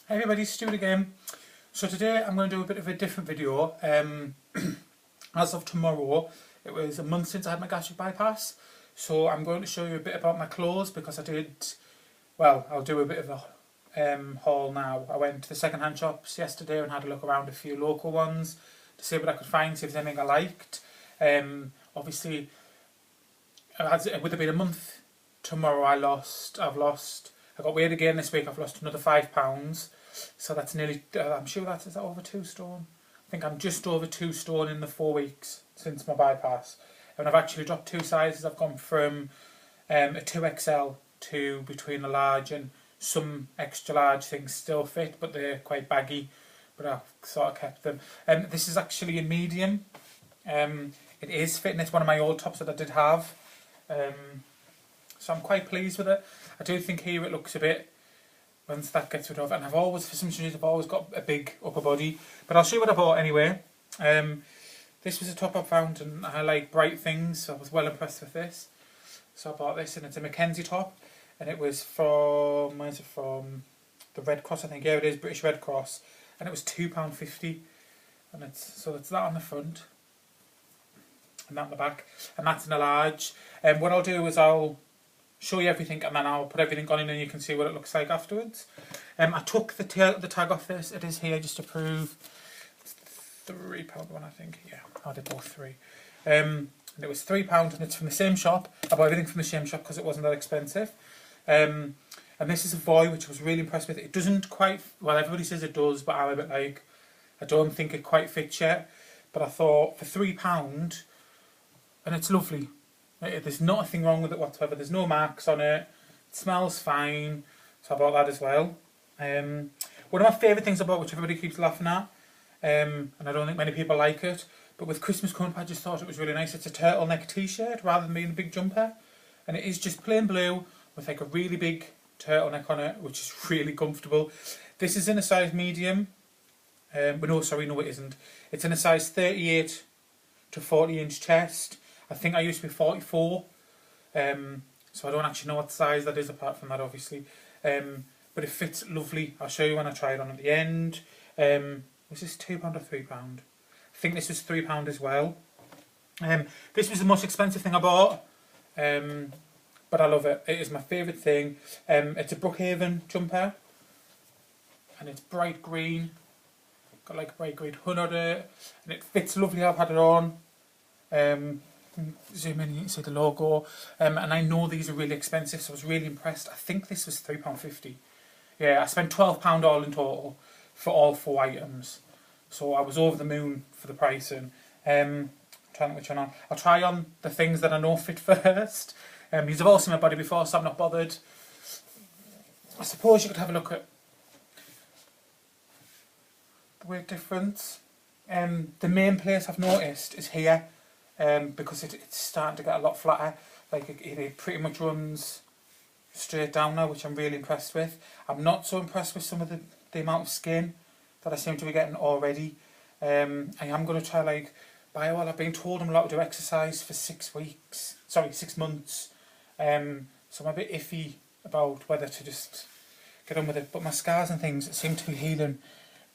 Hey everybody, Stuart again. So today I'm going to do a bit of a different video. As of tomorrow, it was a month since I had my gastric bypass. So I'm going to show you a bit about my clothes because I'll do a bit of a haul now. I went to the second-hand shops yesterday and had a look around a few local ones to see what I could find, see if there's anything I liked. Obviously, with it being a month tomorrow, I got weighed again this week. I've lost another £5. So that's nearly, I'm sure is that over 2 stone? I think I'm just over 2 stone in the 4 weeks since my bypass. And I've actually dropped 2 sizes. I've gone from a 2XL to between a large, and some extra large things still fit, but they're quite baggy. But I've sort of kept them. This is actually a medium. It is fitting. It's one of my old tops that I did have. So I'm quite pleased with it. I do think here it looks a bit, once that gets rid of, and for some reason, I've always got a big upper body. But I'll show you what I bought anyway. This was a top I found, and I like bright things, so I was well impressed with this. So I bought this, and it's a Mackenzie top, and it was from, where's it from? The Red Cross, I think. Yeah, it is, British Red Cross, and it was £2.50, and it's that on the front, and that on the back, and that's in a large. And what I'll do is I'll show you everything, and then I'll put everything on, and you can see what it looks like afterwards. I took the tag off this. It is here just to prove. It's the £3 one, I think. Yeah, I did both 3. And it was £3, and it's from the same shop. I bought everything from the same shop because it wasn't that expensive. And this is a Voy, which I was really impressed with. It doesn't quite, well, everybody says it does, but I'm a bit like, I don't think it quite fits yet. But I thought for £3, and it's lovely. There's nothing wrong with it whatsoever. There's no marks on it. It smells fine. So I bought that as well. One of my favourite things I bought, which everybody keeps laughing at, and I don't think many people like it, but with Christmas coming up, I just thought it was really nice. It's a turtleneck t-shirt rather than being a big jumper. And it is just plain blue with like a really big turtleneck on it, which is really comfortable. This is in a size medium. But no, it isn't. It's in a size 38 to 40-inch chest. I think I used to be 44, so I don't actually know what size that is apart from that, obviously. But it fits lovely. I'll show you when I try it on at the end. Was this £2 or £3? I think this was £3 as well. This was the most expensive thing I bought, but I love it. It is my favourite thing. It's a Brookhaven jumper, and it's bright green. Got like a bright green hood on it, and it fits lovely. I've had it on. Zoom in, you can see the logo, and I know these are really expensive, so I was really impressed. I think this was £3.50. Yeah, I spent £12 all in total for all 4 items, so I was over the moon for the pricing. Trying to think which one on. I'll try on the things that I know fit first. These have all seen my body before, so I'm not bothered. I suppose you could have a look at the weight difference. The main place I've noticed is here. Because it's starting to get a lot flatter. Like it pretty much runs straight down now, which I'm really impressed with. I'm not so impressed with some of the amount of skin that I seem to be getting already. I am going to try I've been told I'm allowed to do exercise for 6 months. So I'm a bit iffy about whether to just get on with it. But my scars and things seem to be healing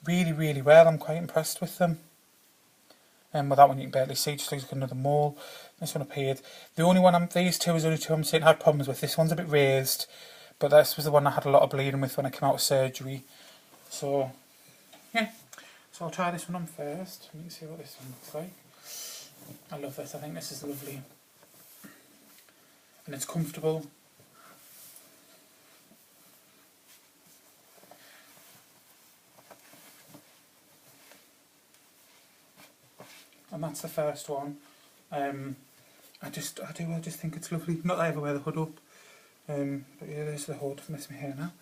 really, really well. I'm quite impressed with them. With that one you can barely see, just looks like another mole. This one appeared. The only one these two is the only two I'm seeing had problems with. This one's a bit raised, but this was the one I had a lot of bleeding with when I came out of surgery. So, yeah. So I'll try this one on first. You can see what this one looks like. I love this. I think this is lovely. And it's comfortable. And that's the first one. I just think it's lovely. Not that I ever wear the hood up. But yeah, there's the hood. I've messed my hair now.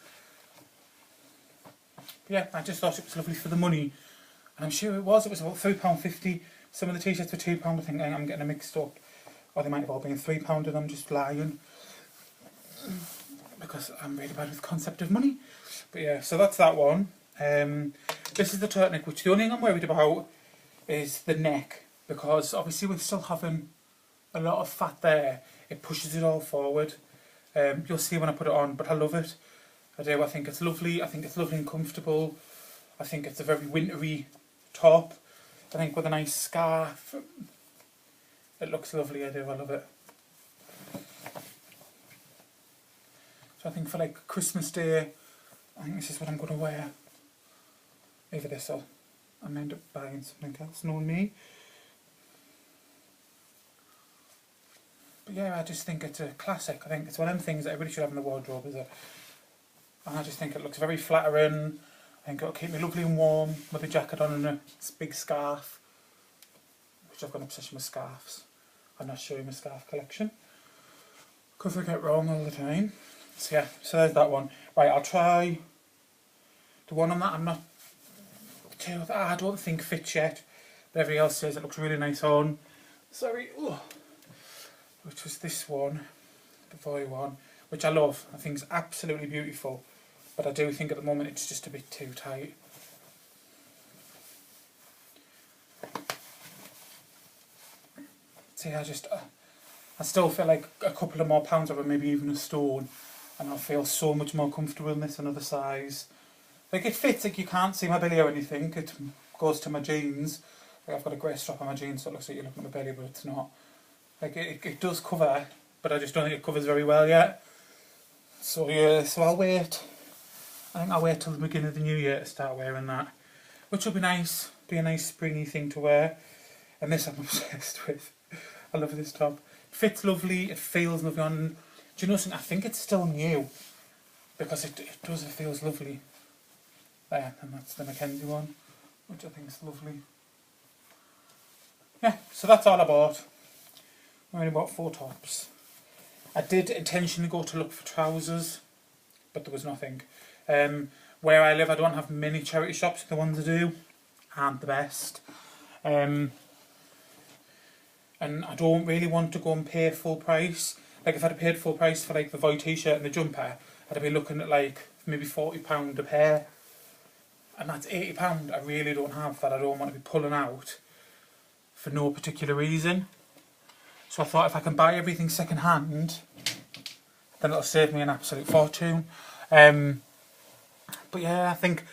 But yeah, I just thought it was lovely for the money. And I'm sure it was. It was about £3.50. Some of the t-shirts were £2. I think I'm getting them mixed up. Or they might have all been £3 and I'm just lying. Because I'm really bad with the concept of money. But yeah, so that's that one. This is the turtleneck, which the only thing I'm worried about is the neck, because obviously we're still having a lot of fat there. It pushes it all forward. You'll see when I put it on, but I love it. I do. I think it's lovely. I think it's lovely and comfortable. I think it's a very wintry top. I think with a nice scarf, it looks lovely. I do. I love it. So I think for like Christmas Day, I think this is what I'm going to wear. Either this or I may end up buying something else, knowing me. But yeah, I just think it's a classic. I think it's one of them things that everybody should have in the wardrobe, is it? And I just think it looks very flattering. I think it'll keep me lovely and warm with a jacket on and a big scarf. Which I've got an obsession with scarves. I'm not showing my scarf collection, because I get wrong all the time. So yeah, so there's that one. Right, I'll try the one on that. I'm not too, I don't think fits yet, but everybody else says it looks really nice on. Sorry, which was this one, the Voy one, which I love. I think it's absolutely beautiful, but I do think at the moment it's just a bit too tight. See, I still feel like a couple of more pounds of it, maybe even a stone, and I'll feel so much more comfortable in this another size. Like it fits, like you can't see my belly or anything. It goes to my jeans. Like I've got a grey strap on my jeans, so it looks like you're looking at my belly, but it's not. Like it does cover, but I just don't think it covers very well yet. So yeah, so I'll wait. I think I'll wait till the beginning of the new year to start wearing that, which will be nice. Be a nice springy thing to wear. And this I'm obsessed with. I love this top. It fits lovely. It feels lovely on. Do you know something? I think it's still new because it does. It feels lovely. There, and that's the Mackenzie one, which I think is lovely. Yeah, so that's all I bought. I only bought 4 tops. I did intentionally go to look for trousers, but there was nothing. Where I live, I don't have many charity shops. The ones I do aren't the best. And I don't really want to go and pay full price. Like if I'd have paid full price for like the Voy t-shirt and the jumper, I'd be looking at like maybe £40 a pair. And that's £80 I really don't have, that I don't want to be pulling out for no particular reason. So I thought if I can buy everything second hand, then it'll save me an absolute fortune. But yeah, I think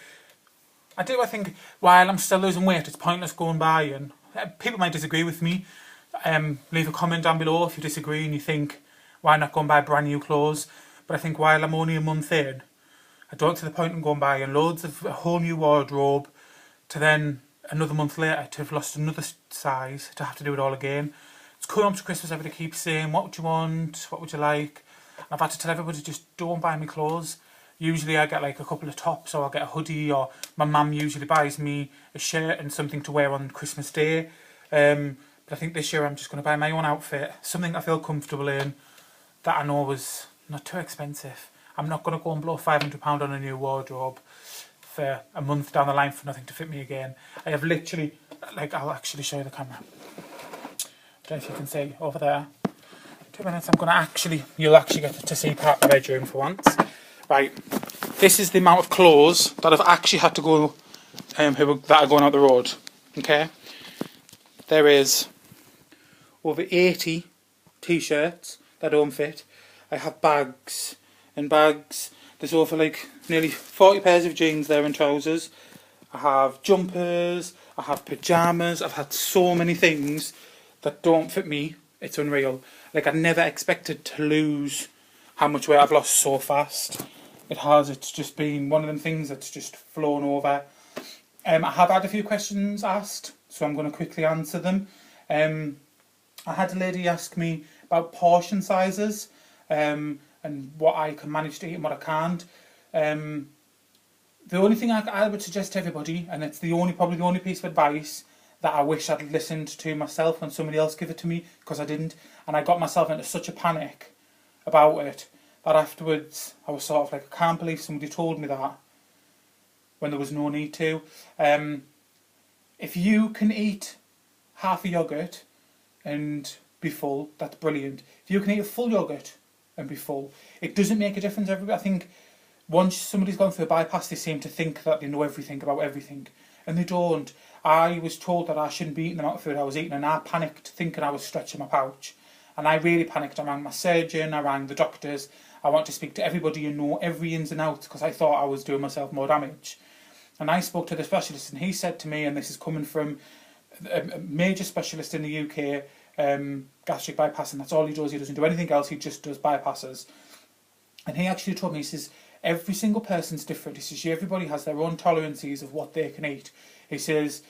while I'm still losing weight, it's pointless going buying. People might disagree with me. Leave a comment down below if you disagree and you think, why not go and buy brand new clothes? But I think while I'm only a month in, I don't see the point in going buying loads of a whole new wardrobe to then another month later to have lost another size, to have to do it all again. It's coming up to Christmas, everybody keeps saying, what would you want, what would you like? And I've had to tell everybody, just don't buy me clothes. Usually I get like a couple of tops, or I'll get a hoodie, or my mum usually buys me a shirt and something to wear on Christmas Day. But I think this year I'm just going to buy my own outfit, something I feel comfortable in, that I know was not too expensive. I'm not going to go and blow £500 on a new wardrobe for a month down the line for nothing to fit me again. I have literally, like, I'll actually show you the camera. I don't know if you can see over there. 2 minutes, I'm going to actually, you'll actually get to see part of the bedroom for once. Right, this is the amount of clothes that I've actually had to go, that are going out the road, okay? There is over 80 t-shirts that don't fit. I have bags and bags. There's over like nearly 40 pairs of jeans there and trousers. I have jumpers, I have pyjamas. I've had so many things that don't fit me. It's unreal. Like I never expected to lose how much weight I've lost so fast. It has. It's just been one of them things that's just flown over. I have had a few questions asked, so I'm going to quickly answer them. I had a lady ask me about portion sizes. And what I can manage to eat and what I can't. The only thing I would suggest to everybody, and it's probably the only piece of advice that I wish I'd listened to myself when somebody else gave it to me, because I didn't, and I got myself into such a panic about it that afterwards I was sort of like, I can't believe somebody told me that when there was no need to. If you can eat half a yoghurt and be full, that's brilliant. If you can eat a full yoghurt and be full, it doesn't make a difference. Everybody, I think once somebody's gone through a bypass, they seem to think that they know everything about everything, and they don't. I was told that I shouldn't be eating the amount of food I was eating, and I panicked thinking I was stretching my pouch, and I really panicked. I rang my surgeon, I rang the doctors, I want to speak to everybody and know every ins and outs because I thought I was doing myself more damage. And I spoke to the specialist and he said to me, and this is coming from a major specialist in the UK, gastric bypass, and that's all he does. He doesn't do anything else, he just does bypasses. And he actually told me, he says, every single person's different. He says, everybody has their own tolerances of what they can eat. He says,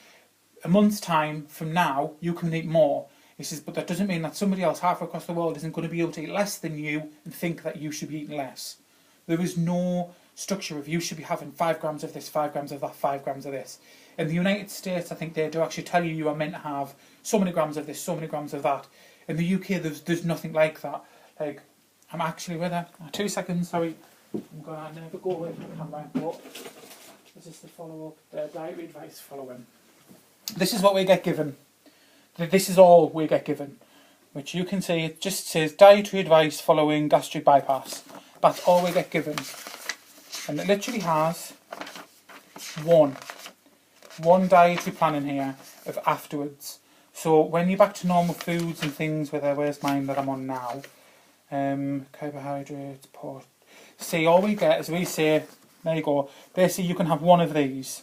a month's time from now, you can eat more. He says, but that doesn't mean that somebody else halfway across the world isn't going to be able to eat less than you and think that you should be eating less. There is no structure of you should be having 5 grams of this, 5 grams of that, 5 grams of this. In the United States, I think they do actually tell you are meant to have so many grams of this, so many grams of that. In the UK, there's nothing like that. Like, I'm actually with her. 2 seconds, sorry. I'm going to never go away from the camera, but this is the follow-up, the dietary advice following. This is what we get given. This is all we get given, which you can see, it just says dietary advice following gastric bypass. That's all we get given. And it literally has one dietary plan in here of afterwards. So when you're back to normal foods and things, where's mine that I'm on now? Carbohydrates, pork. See, all we get is we say, there you go, basically you can have one of these.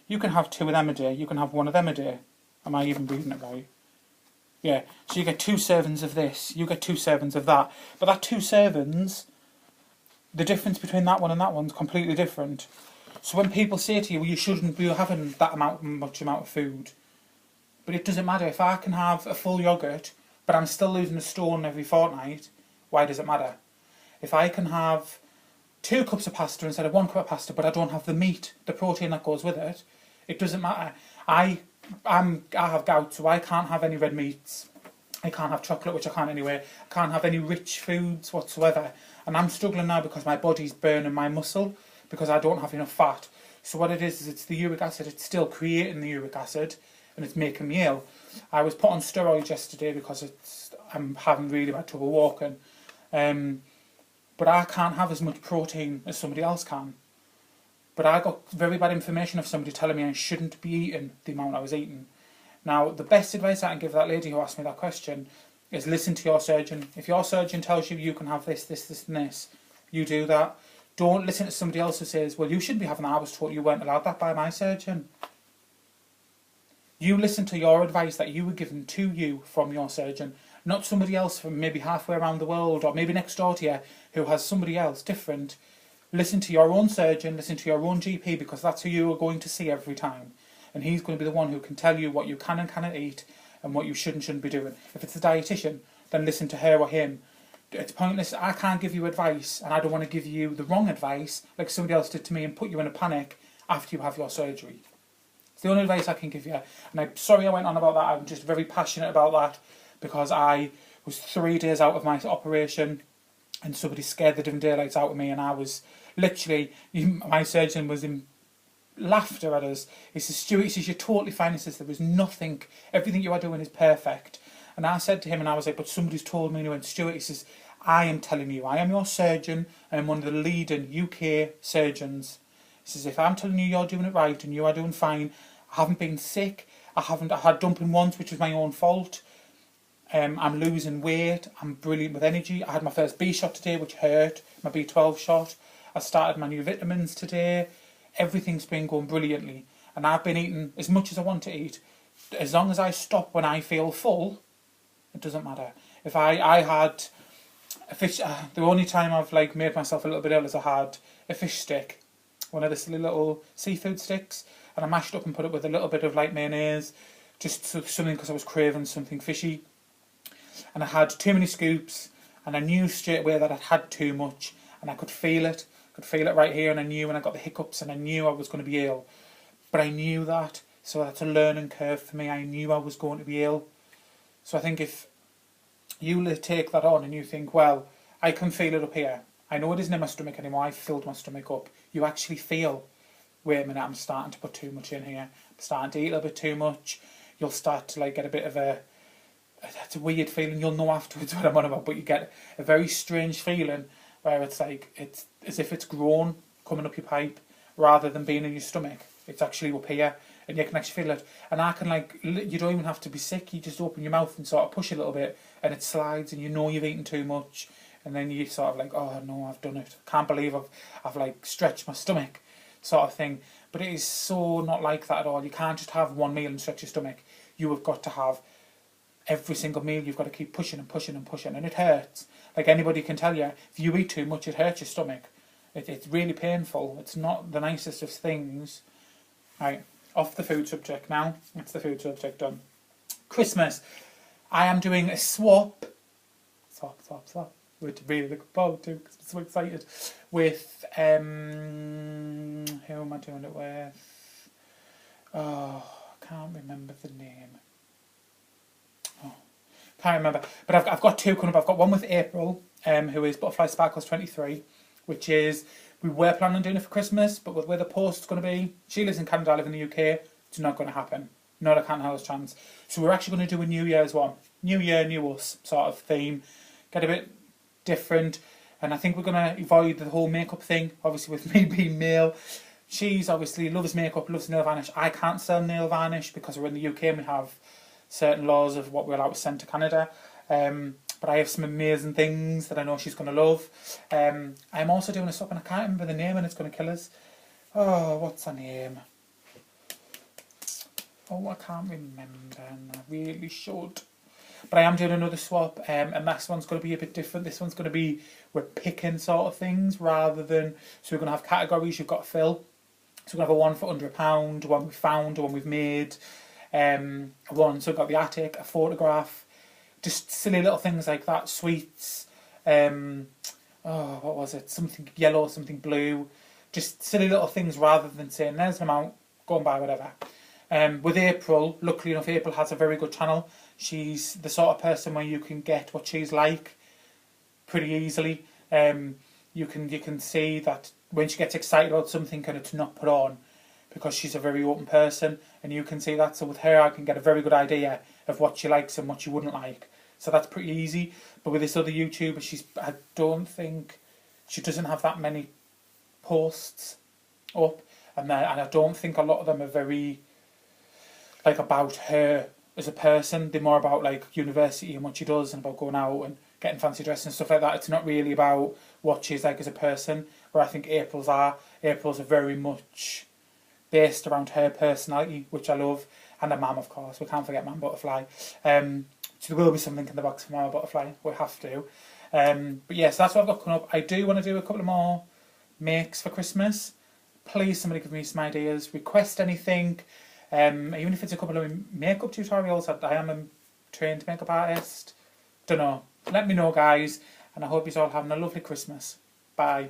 You can have 2 of them a day, you can have 1 of them a day. Am I even reading it right? Yeah, so you get 2 servings of this, you get 2 servings of that. But that 2 servings, the difference between that one and that one's completely different. So when people say to you, well, you shouldn't be having that much amount of food. But it doesn't matter. If I can have a full yoghurt, but I'm still losing a stone every fortnight, why does it matter? If I can have 2 cups of pasta instead of 1 cup of pasta, but I don't have the meat, the protein that goes with it, it doesn't matter. I have gout, so I can't have any red meats. I can't have chocolate, which I can't anyway. I can't have any rich foods whatsoever. And I'm struggling now because my body's burning my muscle because I don't have enough fat. So what it is it's the uric acid. It's still creating the uric acid and it's making me ill. I was put on steroids yesterday because I'm having really bad trouble walking. But I can't have as much protein as somebody else can. But I got very bad information of somebody telling me I shouldn't be eating the amount I was eating. Now, the best advice I can give that lady who asked me that question is listen to your surgeon. If your surgeon tells you you can have this, this, this and this, you do that. Don't listen to somebody else who says, well, you shouldn't be having that. I was taught you weren't allowed that by my surgeon. You listen to your advice that you were given to you from your surgeon, not somebody else from maybe halfway around the world or maybe next door to you who has somebody else different. Listen to your own surgeon, listen to your own GP because that's who you are going to see every time. And he's going to be the one who can tell you what you can and cannot eat and what you should and shouldn't be doing. If it's a dietitian, then listen to her or him. It's pointless. I can't give you advice and I don't want to give you the wrong advice like somebody else did to me and put you in a panic after you have your surgery. It's the only advice I can give you. And I'm sorry I went on about that. I'm just very passionate about that because I was 3 days out of my operation and somebody scared the different daylights out of me and I was literally, my surgeon was in laughter at us. He says, Stuart, he says, you're totally fine. He says, there was nothing, everything you are doing is perfect. And I said to him, and I was like, but somebody's told me, and he went, Stuart, he says, I am telling you, I am your surgeon, and I'm one of the leading UK surgeons. He says, if I'm telling you you're doing it right and you are doing fine, I haven't been sick, I had dumping once, which was my own fault. I'm losing weight, I'm brilliant with energy. I had my first B shot today, which hurt, my B12 shot. I started my new vitamins today. Everything's been going brilliantly. And I've been eating as much as I want to eat. As long as I stop when I feel full, it doesn't matter. If I had a fish, the only time I've like made myself a little bit ill is I had a fish stick. One of the silly little seafood sticks. And I mashed up and put it with a little bit of like mayonnaise. Just something because I was craving something fishy. And I had too many scoops. And I knew straight away that I'd had too much. And I could feel it. I could feel it right here, and I knew when I got the hiccups and I knew I was going to be ill. But I knew that, so that's a learning curve for me. I knew I was going to be ill. So I think if you take that on and you think, well, I can feel it up here. I know it isn't in my stomach anymore, I've filled my stomach up. You actually feel, wait a minute, I'm starting to put too much in here. I'm starting to eat a little bit too much. You'll start to like get a bit of it's a weird feeling, you'll know afterwards what I'm on about, but you get a very strange feeling where it's like, it's as if it's grown coming up your pipe rather than being in your stomach. It's actually up here and you can actually feel it. And I can like, you don't even have to be sick, you just open your mouth and sort of push a little bit and it slides and you know you've eaten too much and then you sort of like, oh no, I've done it. Can't believe I've like stretched my stomach, sort of thing. But it is so not like that at all. You can't just have one meal and stretch your stomach. You have got to have every single meal. You've got to keep pushing and pushing and pushing, and it hurts. Like anybody can tell you, if you eat too much, it hurts your stomach. It's really painful. It's not the nicest of things. Right, off the food subject now. That's the food subject done. Christmas. I am doing a swap. Which I'm really looking forward to because I'm so excited. With, who am I doing it with? Oh, I can't remember the name. Can't remember, but I've got two coming up. I've got one with April, who is Butterfly Sparkles 23, which is, we were planning on doing it for Christmas, but with where the post's going to be, she lives in Canada, I live in the UK, it's not going to happen. Not a Can't House chance. So we're actually going to do a New Year's one. New Year, New Us sort of theme. Get a bit different, and I think we're going to avoid the whole makeup thing, obviously with me being male. She's obviously loves makeup, loves nail varnish. I can't sell nail varnish because we're in the UK and we have certain laws of what we're allowed to send to Canada. But I have some amazing things that I know she's going to love. I'm also doing a swap, and I can't remember the name, and it's going to kill us. Oh, what's her name? Oh, I can't remember, and I really should. But I am doing another swap, and this one's going to be a bit different. This one's going to be, we're picking sort of things rather than, so we're going to have categories you've got to fill. So we're going to have a one for under £1, one we found, one we've made. One, so we've got the attic, a photograph, just silly little things like that, sweets, oh, what was it, something yellow, something blue, just silly little things rather than saying, there's an amount, go and buy whatever. With April, luckily enough, April has a very good channel. She's the sort of person where you can get what she's like pretty easily. You can see that when she gets excited about something, kind of to not put on, because she's a very open person, and you can see that. So with her, I can get a very good idea of what she likes and what she wouldn't like. So that's pretty easy. But with this other YouTuber, I don't think, she doesn't have that many posts up, and I don't think a lot of them are very, like, about her as a person. They're more about, like, university and what she does, and about going out and getting fancy dresses and stuff like that. It's not really about what she's like as a person, where I think April's are. April's are very much based around her personality, which I love, and her mum, of course. We can't forget Mum Butterfly. So there will be something in the box for Mum Butterfly. We have to. But yes, that's what I've got coming up. I do want to do a couple of more makes for Christmas. Please, somebody give me some ideas. Request anything. Even if it's a couple of makeup tutorials. I am a trained makeup artist. Don't know. Let me know, guys. And I hope you're all having a lovely Christmas. Bye.